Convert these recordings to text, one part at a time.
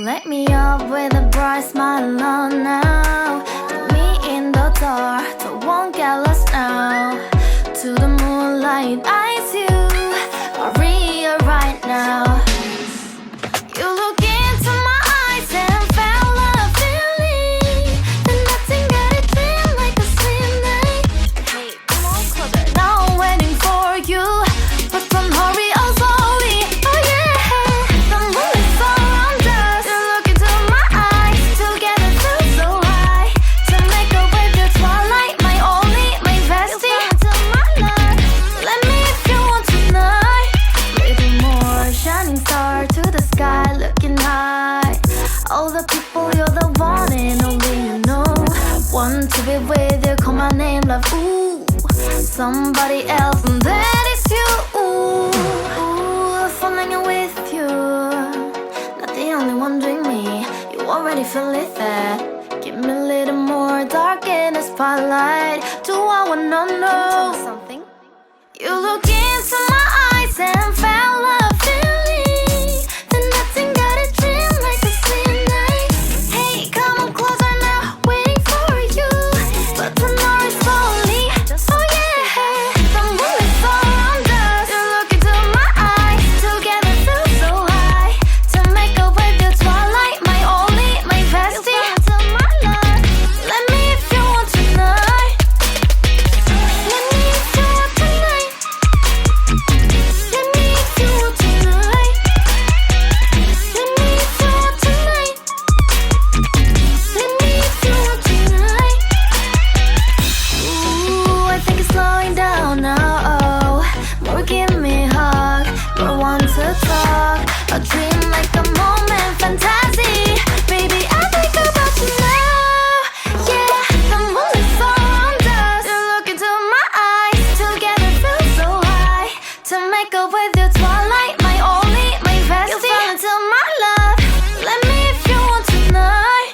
Let me up with a bright smile on now. Put me in the dark, so won't get lost now. To the moonlight, eyes you are real right now. You look into my eyes and felt a feeling that nothing got it feel like a slim night. Hey, come on closer. Now I'm waiting for you, but don't hurry, oh slowly. Oh yeah, the moon is around us. You look into my eyes, together feel so high. To make a way through twilight, my only, my bestie. To my love, let me if you want tonight. Little more shining star to the sky, looking high. All the people, you're the one and only you know. Want to be with you, call my name, love. Ooh, somebody else, and that is you. Ooh, falling in with you. Not the only one doing me. You already feel it there. Give me a little more dark in the spotlight. Do I wanna know something? You look into my eyes and felt a feeling that nothing got a dream like a slim night. Hey, come on closer now, waiting for you, but tomorrow is slowly. Oh yeah, the moon is around us. You look into my eyes, together feel so high. To make a way through twilight, my only, my bestie. To my love, let me if you want tonight. Let me if you want tonight. Let me if you want tonight. Let me if you want tonight. Let me if you want tonight. Ooh, I think it's slowing down now. Oh, more give me a hug, more want to talk. A dream like a moment, fantasy. Baby, I think about you now. Yeah, the moon is around us. You look into my eyes, together feel so high. To make a way through twilight, my only, my bestie. You fall into my love. Let me if you want tonight.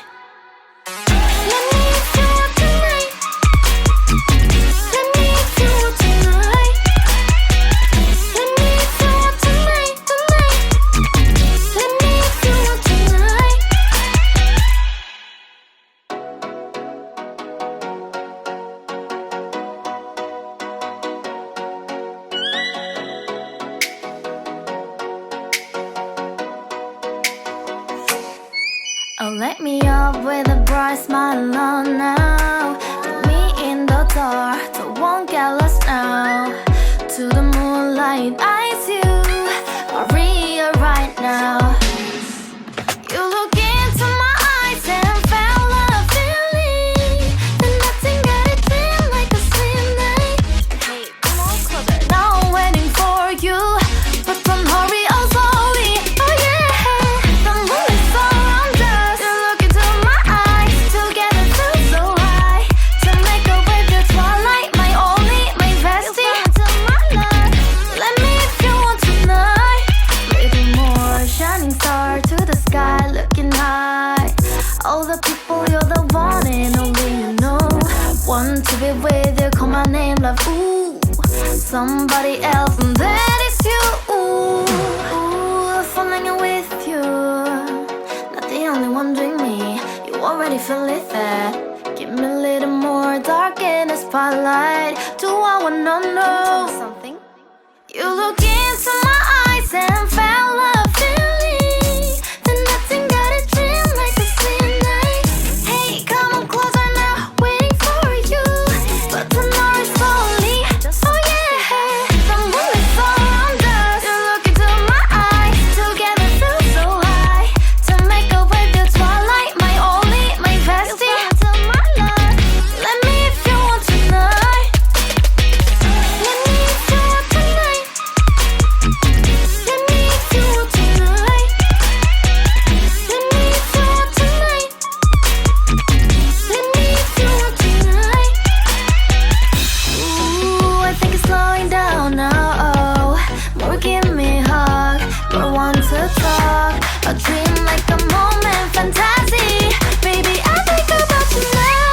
Let me if you want tonight. Let me if you want tonight. Let me if you want tonight, tonight. Let me if you want tonight. Oh, let me up with a bright smile on now. Put me in the dark, so won't get lost now. To the moonlight, eyes you are real right now. You look into my eyes and felt a feeling that nothing got it feel like a slim night. Hey, come on closer. Now I'm waiting for you, but don't hurry, oh slowly. Oh yeah, the moon is around us. You look into my eyes, together feel so high. To make a way through twilight, my only, my bestie. To my love, let me if you want tonight. Little more shining star to the sky, looking high. All the people, you're the one and only you know. Want to be with you, call my name, love. Ooh, somebody else, and that is you. Ooh, falling in with you. Not the only one doing me. You already feel it there. Give me a little more dark in the spotlight. Do I wanna know something? You look into my eyes and felt a feeling that nothing got a dream like a slim night. Hey, come on closer now, waiting for you, but tomorrow is slowly. Oh yeah, the moon is around us. You look into my eyes, together feel so high. To make a way through twilight, my only, my bestie. To my love, let me if you want tonight. Let me if you want tonight. Let me if you want tonight. Let me if you want tonight. Let me if you want tonight. Ooh, I think it's slowing down now. Oh, more give me a hug, more want to talk. A dream like a moment, fantasy. Baby, I think about you now.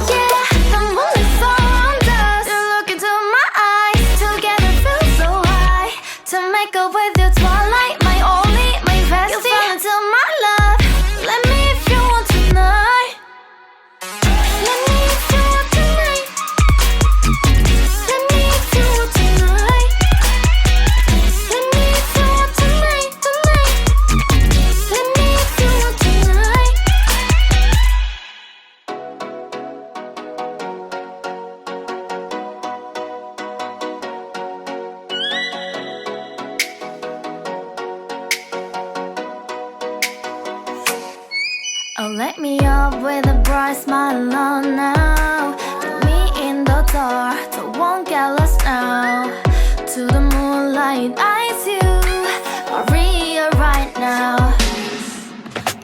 Yeah, the moon is around us. You look into my eyes, together feel so high. To make a way through twilight, my only, my bestie. You fall into my love. let me up with a bright smile on now. Put me in the dark, so won't get lost now. To the moonlight, eyes you are real right now.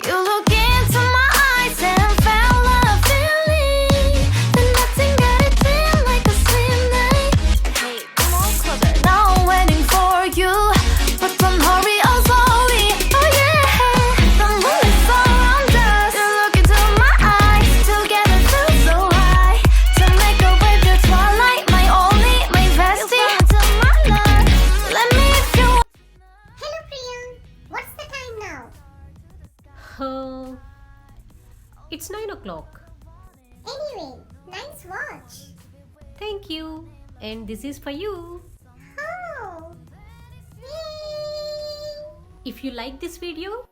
You look into my eyes and felt a feeling that nothing got it feel like a slim night. Hey, come on closer. Now I'm waiting for you, but don't hurry, oh slowly. Oh yeah, the moon is around us. You look into my eyes, together feel so high. To make a way through twilight, my only, my bestie. You fall into my love. Let me if you. Hello Priyan, what's the time now? It's 9 o'clock. Anyway, nice watch. Thank you. And this is for you. Oh. Yay. If you like this video,